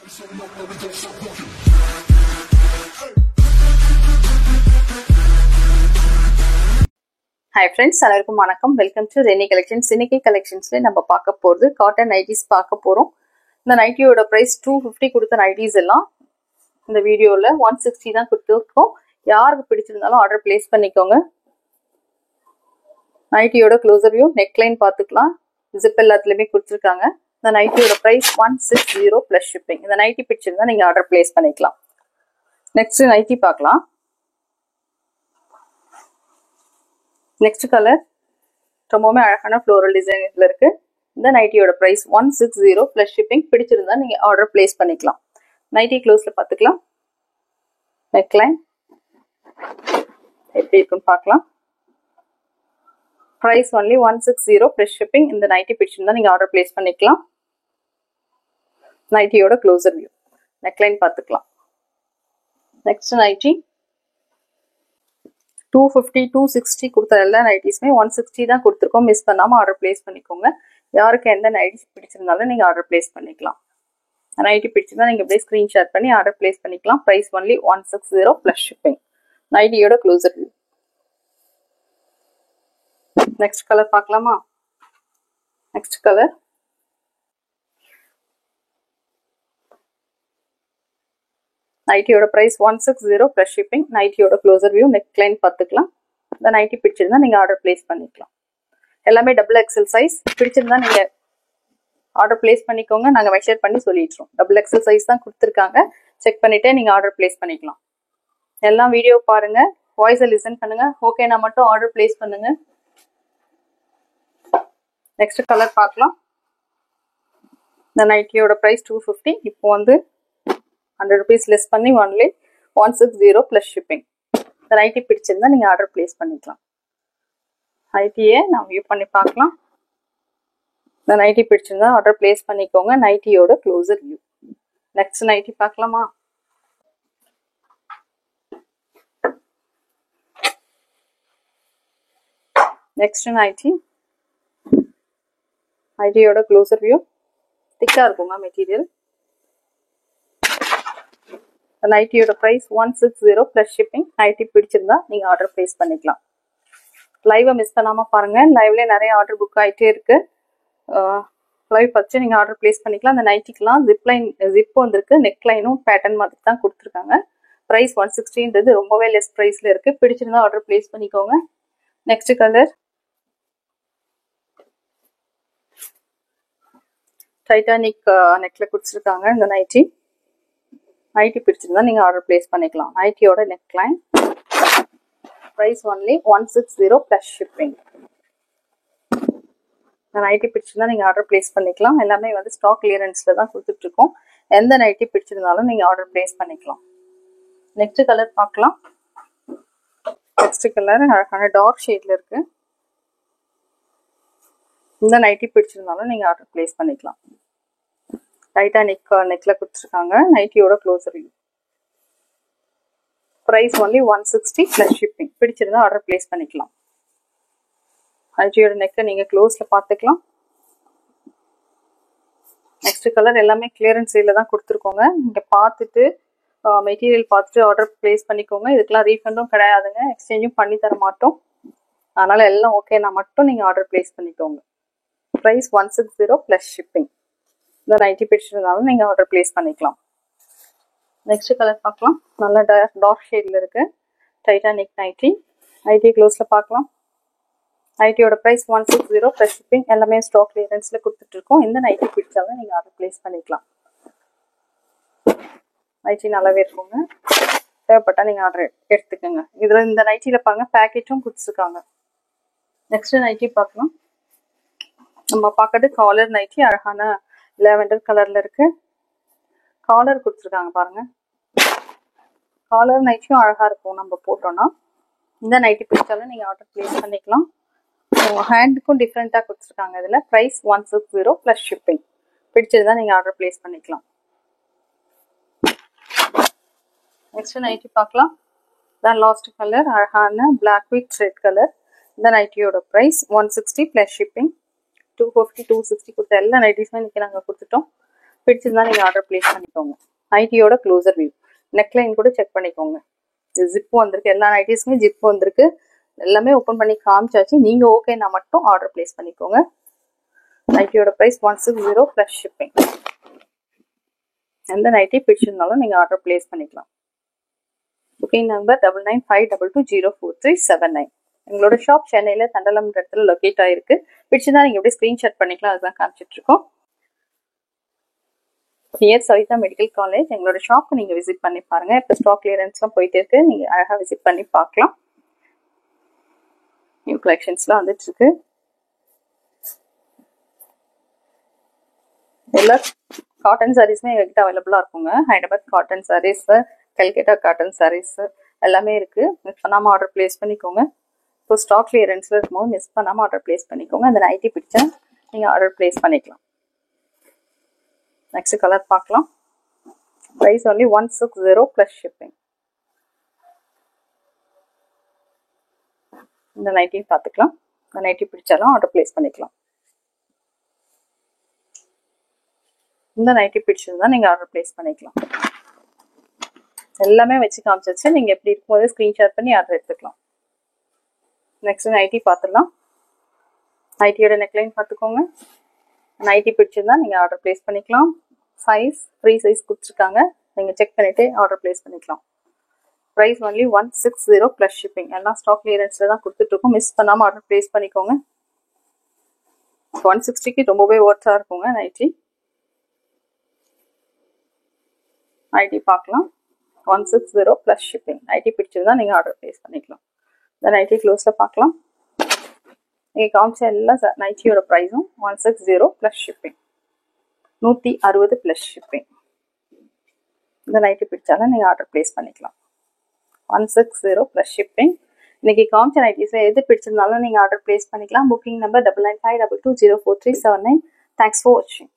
Hi friends, எல்லாருக்கும் வணக்கம். Welcome to Rennie collections. இன்னைக்கு கலெக்ஷன்ஸ்ல நம்ம பார்க்க போறது காட்டன் நைட்டிஸ் பார்க்க போறோம். இந்த நைட்டியோட பிரைஸ் 250 கொடுத்த நைட்டிஸ் எல்லாம் இந்த வீடியோல 160 தான் கொடுத்துருக்கோம். யாருக்கு பிடிச்சிருந்தாலும் ஆர்டர் பிளேஸ் பண்ணிக்கோங்க. நைட்டியோட க்ளோசர் வியூ, நெக்லைன் பார்த்துக்கலாம். ஜிப் எல்லாத்துலயுமே கொடுத்துருக்காங்க. இந்த நைட்டியோட பிரைஸ் 160 பிளஸ் ஷிப்பிங். இந்த நைட்டி பிடிச்சிருந்தா நீங்க ஆர்டர் பிளேஸ் பண்ணிக்கலாம். நெக்ஸ்ட் நைட்டி பார்க்கலாம். நெக்ஸ்ட் கலர் ரொம்பவுமே அழகான ஃப்ளோரல் டிசைன்ல இருக்கு. இந்த நைட்டியோட பிரைஸ் 160 பிளஸ் ஷிப்பிங். பிடிச்சிருந்தா நீங்க ஆர்டர் பிளேஸ் பண்ணிக்கலாம். நைட்டி க்ளோஸ்ல பார்த்துக்கலாம். நெக்லைன் எப்படி இருக்குன்னு பார்க்கலாம். Price only 160 plus shipping. இந்த நைட்டி பிடிச்சிருந்தா நீங்க ஆர்டர் பிளேஸ் பண்ணிக்கலாம். நைட்டியோட க்ளோசர் வியூ, நெக்லைன் பார்த்துக்கலாம். நெக்ஸ்ட் நைட்டி 250 260 கொடுத்த எல்லா நைட்டிஸுமே 160 தான் கொடுத்துருக்கோம். மிஸ் பண்ணாமல் ஆர்டர் பிளேஸ் பண்ணிக்கோங்க. யாருக்கு எந்த நைட்டிஸ் பிடிச்சிருந்தாலும் நீங்கள் ஆர்டர் பிளேஸ் பண்ணிக்கலாம். நைட்டி பிடிச்சிருந்தா நீங்கள் அப்படியே ஸ்க்ரீன்ஷாட் பண்ணி ஆர்டர் பிளேஸ் பண்ணிக்கலாம். Price only 160 plus shipping. நைட்டியோட க்ளோசர் வியூ. நெக்ஸ்ட் கலர் பார்க்கலாமா? நெக்ஸ்ட் கலர் நைட்டியோட பிரைஸ் 160 பிளஸ் ஷிப்பிங். நைட்டியோட க்ளோசர் வியூ, நெக்லைன் பார்த்துக்கலாம். இந்த நைட்டி பிடிச்சிருந்தா நீங்க ஆர்டர் பிளேஸ் பண்ணிக்கலாம். எல்லாமே டபுள் எக்ஸல் சைஸ். பிடிச்சிருந்தா நீங்க ஆர்டர் பிளேஸ் பண்ணிக்கோங்க. நாங்க மெஷர் பண்ணி சொல்லிடுறோம். டபுள் எக்ஸல் சைஸ் தான் கொடுத்துருக்காங்க. செக் பண்ணிட்டே நீங்க ஆர்டர் பிளேஸ் பண்ணிக்கலாம். எல்லாம் வீடியோ பாருங்க, வாய்ஸை லிசன் பண்ணுங்க. ஓகேனா மட்டும் ஆர்டர் பிளேஸ் பண்ணுங்க. நெக்ஸ்ட் கலர் பார்க்கலாம். இந்த நைட்டியோட பிரைஸ் 250. இப்போ வந்து 100 rupees லெஸ் பண்ணி ஒன்லி 160 பிளஸ் ஷிப்பிங். இந்த நைட்டி பிடிச்சிருந்தா நீங்க ஆர்டர் பிளேஸ் பண்ணிக்கலாம். நைட்டியை நான் வியூ பண்ணி பார்க்கலாம். இந்த நைட்டி பிடிச்சிருந்தா ஆர்டர் பிளேஸ் பண்ணிக்கோங்க. நைட்டியோட க்ளோசர் வியூ. நெக்ஸ்ட் நைட்டி பார்க்கலாமா? நெக்ஸ்ட் நைட்டி, நைட்டியோட க்ளோசர் வியூ. திக்கா இருக்குங்க மெட்டீரியல். நைட்டியோட பிரைஸ் 160 பிளஸ் ஷிப்பிங். நைட்டி பிடிச்சிருந்தா நீங்க ஆர்டர் பிளேஸ் பண்ணிக்கலாம். லைவை மிஸ் பண்ணாம பாருங்க. லைவ்ல நிறைய ஆர்டர் புக் ஆயிட்டே இருக்கு. லைவ் பார்த்து நீங்க ஆர்டர் பிளேஸ் பண்ணிக்கலாம். அந்த நைட்டிக்கெல்லாம் ஜிப் வந்திருக்கு. நெக் லைனும் பேட்டர்ன் மாதிரி தான் கொடுத்துருக்காங்க. பிரைஸ் 160ன்றது ரொம்பவே லெஸ் பிரைஸ்ல இருக்கு. பிடிச்சிருந்தா ஆர்டர் பிளேஸ் பண்ணிக்கோங்க. நெக்ஸ்ட் கலர் டைட்டானிக் நெக்ல கொடுத்துருக்காங்க. இந்த நைட்டி பிடிச்சிருந்தா நீங்க ஆர்டர் பிளேஸ் பண்ணிக்கலாம். நைட்டியோட neck line, price only 160 plus shipping. Nightie பிடிச்சிருந்தா நீங்க ஆர்டர் பிளேஸ் பண்ணிக்கலாம். எல்லாமே வந்து ஸ்டாக் கிளியரன்ஸ்ல தான் கொடுத்துட்டு இருக்கோம். எந்த நைட்டி பிடிச்சிருந்தாலும் நீங்க ஆர்டர் பிளேஸ் பண்ணிக்கலாம். நெக்ஸ்ட் கலர் பார்க்கலாம். நெக்ஸ்ட் கலர் அழகான டார்க் ஷேட்ல இருக்கு. இந்த நைட்டி பிடிச்சிருந்தாலும் நீங்க ஆர்டர் பிளேஸ் பண்ணிக்கலாம். டைட்டானிக் நெக்ல கொடுத்துருக்காங்க. நைட்டியோட closer view. Price only 160 plus shipping. பிடிச்சிருந்தா ஆர்டர் பிளேஸ் பண்ணிக்கலாம். நைட்டியோட நெக்கை நீங்க க்ளோஸ்ல பார்த்துக்கலாம். நெக்ஸ்ட் கலர் எல்லாமே கிளியரன்ஸ் சேல்ல தான் கொடுத்துருக்கோங்க. நீங்க பார்த்துட்டு மெட்டீரியல் பார்த்துட்டு ஆர்டர் பிளேஸ் பண்ணிக்கோங்க. இதுக்கெல்லாம் ரீஃபண்டும் கிடையாதுங்க, எக்ஸ்சேஞ்சும் பண்ணி தர மாட்டோம். அதனால எல்லாம் ஓகேனா மட்டும் நீங்க ஆர்டர் பிளேஸ் பண்ணிக்கோங்க. Price 160 plus shipping. இந்த நைட்டி பிடிச்சிருந்தாலும் நீங்க ஆர்டர் பிளேஸ் பண்ணிக்கலாம். நெக்ஸ்ட் கலர் பார்க்கலாம். நல்ல டார்க் ஷேட்ல இருக்கு. டைட்டானிக் நைட்டி க்ளோஸ்ல பார்க்கலாம். நைட்டியோட பிரைஸ் 160 பிளஸ் ஷிப்பிங். எல்லாமே ஸ்டாக் கிளியரன்ஸ்ல கொடுத்துட்டு இருக்கோம். இந்த நைட்டி பிடிச்சாலும் நீங்க ஆர்டர் பிளேஸ் பண்ணிக்கலாம். நைட்டி நல்லாவே இருக்குங்க. தேவைப்பட்டா நீங்க ஆர்டர் எடுத்துக்கோங்க. இதுல இந்த நைட்டில பாருங்க பேக்கெட்டும் கொடுத்துருக்காங்க. நெக்ஸ்ட் நைட்டி பார்க்கலாம். நம்ம பார்க்கறது காலர் நைட்டி. அழகான லாவெண்டர் கலர்ல இருக்கு. காலர் கொடுத்துருக்காங்க பாருங்க. காலர் நைட்டியும் அழகா இருக்கும் நம்ம போட்டோம்னா. இந்த நைட்டி பிடிச்சாலும் நீங்க ஆர்டர் பிளேஸ் பண்ணிக்கலாம். ஹேண்டுக்கும் டிஃப்ரெண்டா கொடுத்துருக்காங்க. இதுல பிரைஸ் 160 பிளஸ் ஷிப்பிங். பிடிச்சிருந்தா நீங்க ஆர்டர் பிளேஸ் பண்ணிக்கலாம். நெக்ஸ்ட் நைட்டி பார்க்கலாம். தான் லாஸ்ட் கலர் அழகான பிளாக் வித் ரெட் கலர். இந்த நைட்டியோட பிரைஸ் 160 பிளஸ் ஷிப்பிங். 250 260 கொடுத்த எல்லா நைட்டிஸுமே இன்னைக்கு நாங்கள் கொடுத்துட்டோம். பிடிச்சிருந்தா நீங்கள் ஆர்டர் ப்ளேஸ் பண்ணிக்கோங்க. நைட்டியோட க்ளோசர் வியூ, நெக்லைன் கூட செக் பண்ணிக்கோங்க. ஜிப்பு வந்திருக்கு, எல்லா நைட்டிஸுமே ஜிப் வந்திருக்கு. எல்லாமே ஓப்பன் பண்ணி காமிச்சாச்சு. நீங்கள் ஓகேனா மட்டும் ஆர்டர் ப்ளேஸ் பண்ணிக்கோங்க. நைட்டியோட ப்ரைஸ் 160 ப்ளஸ் ஷிப்பிங். எந்த நைட்டி பிடிச்சிருந்தாலும் நீங்கள் ஆர்டர் ப்ளேஸ் பண்ணிக்கலாம். Booking number 9952204379. எங்களோட ஷாப் சென்னையில் தண்டலம் இடத்துல லொக்கேட் ஆகிருக்கு. பிடிச்சிருந்தா நீங்கள் எப்படி ஸ்க்ரீன்ஷாட் பண்ணிக்கலாம், அதுதான் காமிச்சிட்டு இருக்கோம். Near Savitha medical college. எங்களோட ஷாப்க்கு நீங்கள் விசிட் பண்ணி பாருங்கள். இப்போ ஸ்டாக் கிளியரன்ஸ்லாம் போயிட்டு இருக்கு, நீங்கள் அழகாக விசிட் பண்ணி பார்க்கலாம். நியூ கலெக்ஷன்ஸ்லாம் வந்துட்டு இருக்கு. எல்லா காட்டன் சாரீஸுமே எங்ககிட்ட அவைலபிளாக இருக்குங்க. ஹைதராபாத் காட்டன் சாரீஸ், கல்கட்டா காட்டன் சாரீஸ் எல்லாமே இருக்குது. மிஸ் பண்ணாமல் ஆர்டர் ப்ளேஸ் பண்ணிக்கோங்க. இப்போ ஸ்டாக் கிளியரன்ஸில் இருக்கும்போது மிஸ் பண்ணாமல் ஆர்டர் ப்ளேஸ் பண்ணிக்கோங்க. அந்த நைட்டி பிடிச்சா நீங்கள் ஆர்டர் ப்ளேஸ் பண்ணிக்கலாம். நெக்ஸ்ட் கலர் பார்க்கலாம். Price only 160 plus shipping. இந்த நைட்டியும் பார்த்துக்கலாம். இந்த நைட்டி பிடிச்சாலும் ஆர்டர் ப்ளேஸ் பண்ணிக்கலாம். இந்த நைட்டி பிடிச்சிருந்தா நீங்கள் ஆர்டர் ப்ளேஸ் பண்ணிக்கலாம். எல்லாமே வச்சு காமிச்சிச்சு. நீங்கள் எப்படி இருக்கும்போது ஸ்க்ரீன்ஷாட் பண்ணி ஆர்டர் எடுத்துக்கலாம். நெக்ஸ்ட் நைட்டி பார்த்துடலாம். நைட்டியோட நெக்லைன் பார்த்துக்கோங்க. நைட்டி பிடிச்சிருந்தா நீங்கள் ஆர்டர் ப்ளேஸ் பண்ணிக்கலாம். சைஸ் ஃப்ரீ சைஸ் கொடுத்துருக்காங்க, நீங்கள் செக் பண்ணிவிட்டு ஆர்டர் ப்ளேஸ் பண்ணிக்கலாம். Price only 160 plus shipping. எல்லாம் ஸ்டாக் கிளியரன்ஸில் தான் கொடுத்துட்ருக்கோம். மிஸ் பண்ணாமல் ஆர்டர் ப்ளேஸ் பண்ணிக்கோங்க. 160க்கு ரொம்பவே ஒர்த்தாக இருக்குங்க நைட்டி. நைட்டி பார்க்கலாம். 160 ப்ளஸ் ஷிப்பிங். நைட்டி பிடிச்சிருந்தா நீங்கள் ஆர்டர் ப்ளேஸ் பண்ணிக்கலாம். இந்த நைட்டி க்ளோஸில் பார்க்கலாம். நீங்கள் காமிச்ச எல்லா நைட்டியோட ப்ரைஸும் 160 ப்ளஸ் ஷிப்பிங். 160 plus shipping. இந்த நைட்டி பிடிச்சாலும் நீங்கள் ஆர்டர் ப்ளேஸ் பண்ணிக்கலாம். 160 ப்ளஸ் ஷிப்பிங். இன்னைக்கு காமிச்ச நைட்டிஸில் எது பிடிச்சிருந்தாலும் நீங்கள் ஆர்டர் ப்ளேஸ் பண்ணிக்கலாம். Booking number 9952204379. தேங்க்ஸ் ஃபார் வாட்சிங்.